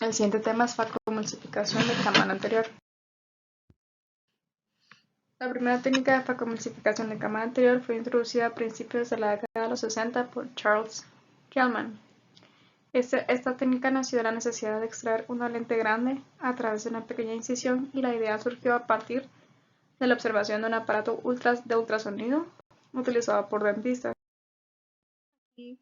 El siguiente tema es facomulsificación de cámara anterior. La primera técnica de facomulsificación de cámara anterior fue introducida a principios de la década de los 60 por Charles Gellman. Esta técnica nació de la necesidad de extraer una lente grande a través de una pequeña incisión, y la idea surgió a partir de la observación de un aparato de ultrasonido utilizado por dentistas. Y,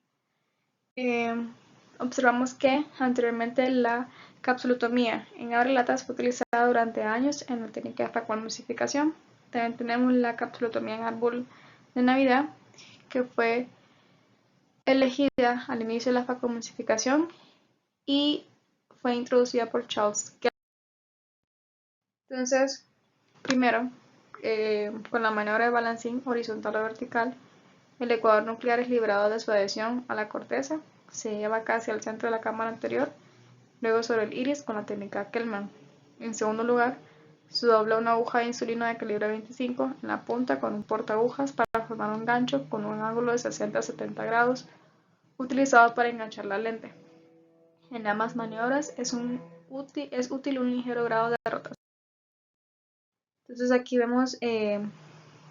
observamos que anteriormente la capsulotomía en abrelatas fue utilizada durante años en la técnica de facomulsificación. También tenemos la capsulotomía en árbol de Navidad, que fue elegida al inicio de la facomulsificación y fue introducida por Charles Gellman. Entonces, primero, con la maniobra de balancín horizontal o vertical, el ecuador nuclear es liberado de su adhesión a la corteza, se lleva casi al centro de la cámara anterior, luego sobre el iris con la técnica Gellman. En segundo lugar, se dobla una aguja de insulina de calibre 25 en la punta con un portaagujas para formar un gancho con un ángulo de 60 a 70 grados, utilizado para enganchar la lente. En ambas maniobras es útil un ligero grado de rotación. Entonces aquí vemos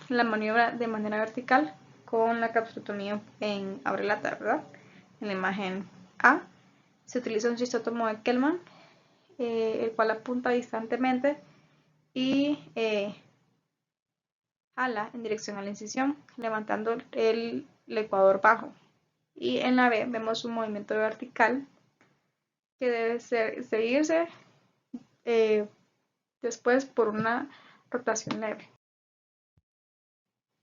la maniobra de manera vertical con la capsulotomía en abrelata, ¿verdad? En la imagen A se utiliza un cistótomo de Gellman, el cual apunta distantemente y jala en dirección a la incisión, levantando el ecuador bajo. Y en la B vemos un movimiento vertical que debe seguirse después por una rotación leve.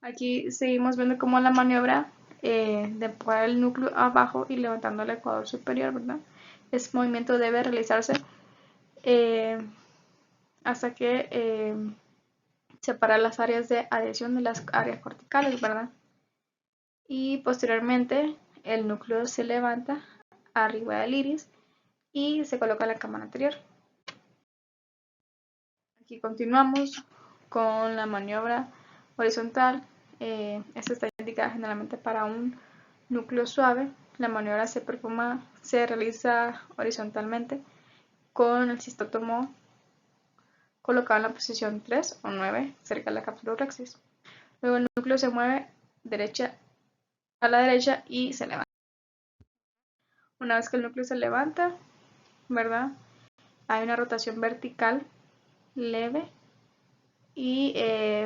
Aquí seguimos viendo cómo la maniobra de empujar el núcleo abajo y levantando el ecuador superior, ¿verdad? Este movimiento debe realizarse hasta que separa las áreas de adhesión de las áreas corticales, ¿verdad? Y posteriormente el núcleo se levanta arriba del iris y se coloca en la cámara anterior. Aquí continuamos con la maniobra horizontal. Esta está indicada generalmente para un núcleo suave. La maniobra se realiza horizontalmente con el cistótomo colocado en la posición 3 o 9 cerca de la cápsula urexis. Luego el núcleo se mueve a la derecha y se levanta. Una vez que el núcleo se levanta, ¿verdad? Hay una rotación vertical leve y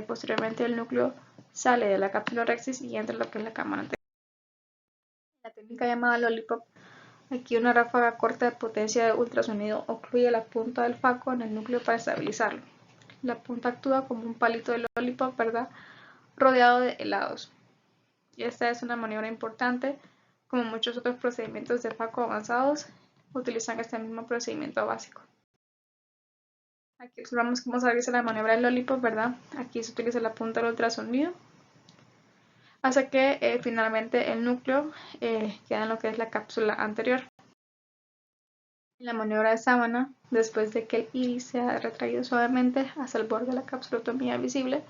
posteriormente el núcleo sale de la cápsula urexis y entra en lo que es la cámara anterior. La técnica llamada lollipop, aquí una ráfaga corta de potencia de ultrasonido ocluye la punta del faco en el núcleo para estabilizarlo. La punta actúa como un palito de lollipop, ¿verdad? Rodeado de helados. Y esta es una maniobra importante, como muchos otros procedimientos de faco avanzados utilizan este mismo procedimiento básico. Aquí observamos cómo se realiza la maniobra del lollipop, ¿verdad? Aquí se utiliza la punta del ultrasonido hasta que finalmente el núcleo queda en lo que es la cápsula anterior. En la maniobra de sábana, después de que el iris se ha retraído suavemente hasta el borde de la capsulotomía visible,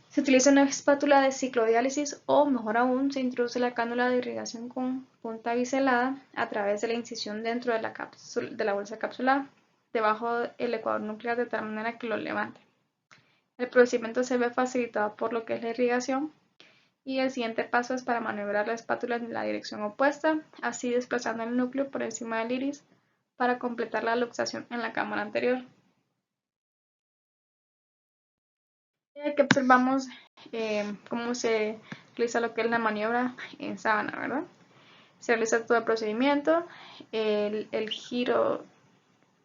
se utiliza una espátula de ciclodiálisis o, mejor aún, se introduce la cánula de irrigación con punta biselada a través de la incisión dentro de la bolsa capsular, debajo del ecuador nuclear, de tal manera que lo levante. El procedimiento se ve facilitado por lo que es la irrigación, y el siguiente paso es para maniobrar la espátula en la dirección opuesta, así desplazando el núcleo por encima del iris para completar la luxación en la cámara anterior. Y aquí observamos cómo se realiza lo que es la maniobra en sábana, ¿verdad? Se realiza todo el procedimiento, el giro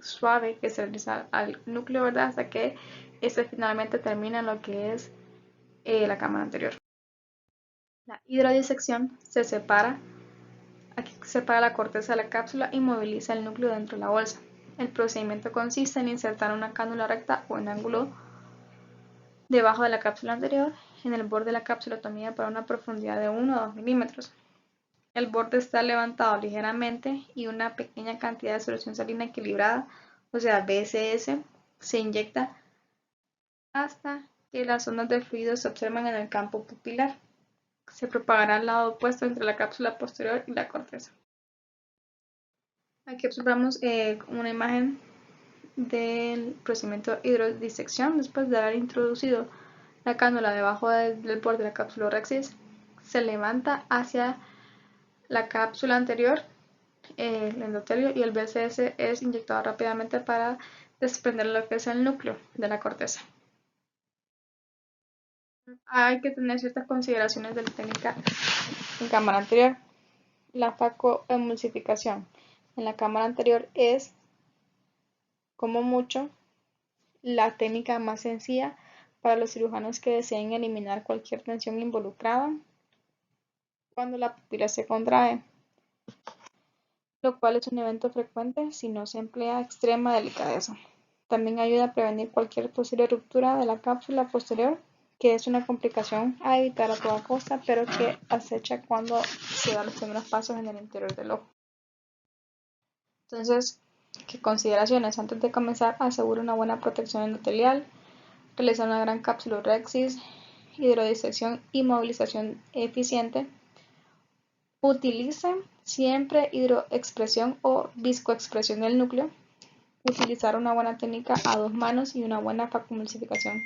suave que se realiza al núcleo, ¿verdad? Hasta que este finalmente termina en lo que es la cámara anterior. La hidrodisección aquí separa la corteza de la cápsula y moviliza el núcleo dentro de la bolsa. El procedimiento consiste en insertar una cánula recta o en ángulo debajo de la cápsula anterior, en el borde de la capsulotomía para una profundidad de 1 o 2 milímetros. El borde está levantado ligeramente y una pequeña cantidad de solución salina equilibrada, o sea BSS, se inyecta hasta que las ondas de fluido se observan en el campo pupilar. Se propagará al lado opuesto entre la cápsula posterior y la corteza. Aquí observamos una imagen del procedimiento de hidrodisección. Después de haber introducido la cánula debajo del borde de la cápsula Rexis, se levanta hacia la cápsula anterior, el endotelio, y el BCS es inyectado rápidamente para desprender lo que es el núcleo de la corteza. Hay que tener ciertas consideraciones de la técnica en cámara anterior. La facoemulsificación en la cámara anterior es, como mucho, la técnica más sencilla para los cirujanos que deseen eliminar cualquier tensión involucrada cuando la pupila se contrae, lo cual es un evento frecuente si no se emplea extrema delicadeza. También ayuda a prevenir cualquier posible ruptura de la cápsula posterior, que es una complicación a evitar a toda costa, pero que acecha cuando se dan los primeros pasos en el interior del ojo. Entonces, ¿qué consideraciones? Antes de comenzar, asegura una buena protección endotelial, realiza una gran cápsula Rexis, hidrodisección y movilización eficiente. Utilice siempre hidroexpresión o viscoexpresión del núcleo. Utilizar una buena técnica a 2 manos y una buena facoemulsificación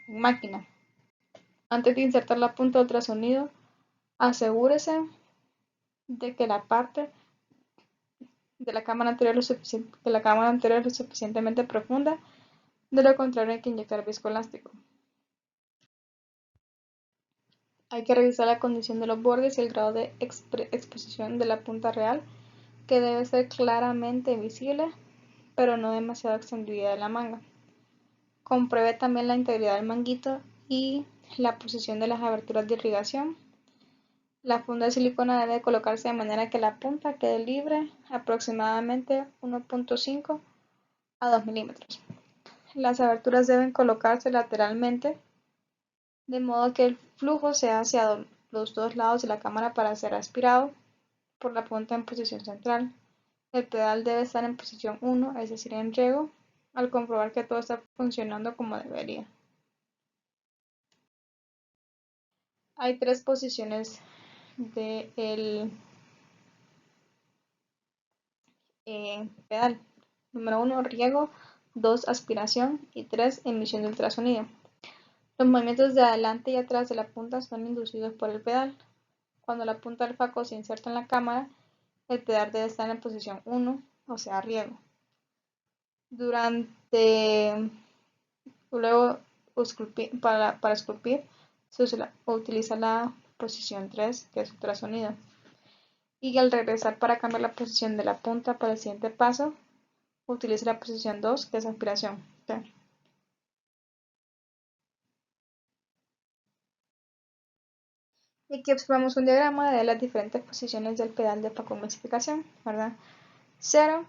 en máquina. Antes de insertar la punta de ultrasonido, asegúrese de que la parte de la cámara anterior es lo suficientemente profunda, de lo contrario hay que inyectar viscoelástico. Hay que revisar la condición de los bordes y el grado de exposición de la punta real, que debe ser claramente visible, pero no demasiado extendida de la manga. Compruebe también la integridad del manguito y la posición de las aberturas de irrigación. La funda de silicona debe colocarse de manera que la punta quede libre aproximadamente 1.5 a 2 milímetros. Las aberturas deben colocarse lateralmente, de modo que el flujo sea hacia los dos lados de la cámara para ser aspirado por la punta en posición central. El pedal debe estar en posición 1, es decir, en riego, al comprobar que todo está funcionando como debería. Hay 3 posiciones del pedal. Número 1, riego, 2, aspiración y 3, emisión de ultrasonido. Los movimientos de adelante y atrás de la punta son inducidos por el pedal. Cuando la punta del faco se inserta en la cámara, el pedal debe estar en posición 1, o sea, riego. Luego, para esculpir, se utiliza la posición 3, que es ultrasonido. Y al regresar para cambiar la posición de la punta para el siguiente paso, utiliza la posición 2, que es aspiración. ¿Sí? Y aquí observamos un diagrama de las diferentes posiciones del pedal de facoemulsificación, ¿verdad? 0,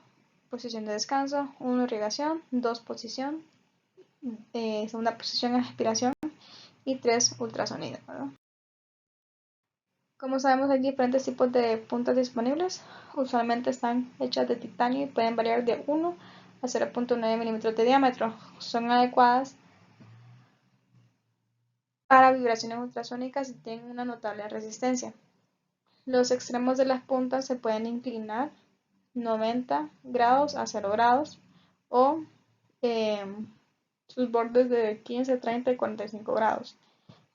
posición de descanso, 1, irrigación, 2, posición, segunda posición, aspiración y 3, ultrasonido, ¿verdad? Como sabemos, hay diferentes tipos de puntas disponibles. Usualmente están hechas de titanio y pueden variar de 1 a 0.9 milímetros de diámetro. Son adecuadas para vibraciones ultrasónicas y tienen una notable resistencia. Los extremos de las puntas se pueden inclinar 90 grados a 0 grados o sus bordes de 15, 30 y 45 grados.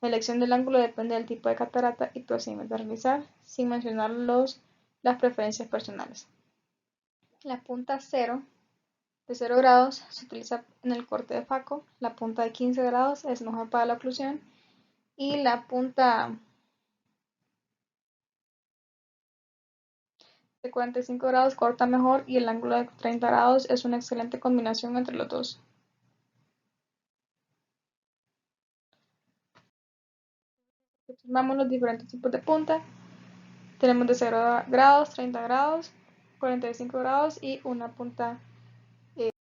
La elección del ángulo depende del tipo de catarata y procedimiento a realizar, sin mencionar las preferencias personales. La punta 0 de 0 grados se utiliza en el corte de faco, la punta de 15 grados es mejor para la oclusión y la punta de 45 grados corta mejor y el ángulo de 30 grados es una excelente combinación entre los dos. Observamos los diferentes tipos de punta. Tenemos de 0 grados, 30 grados, 45 grados y una punta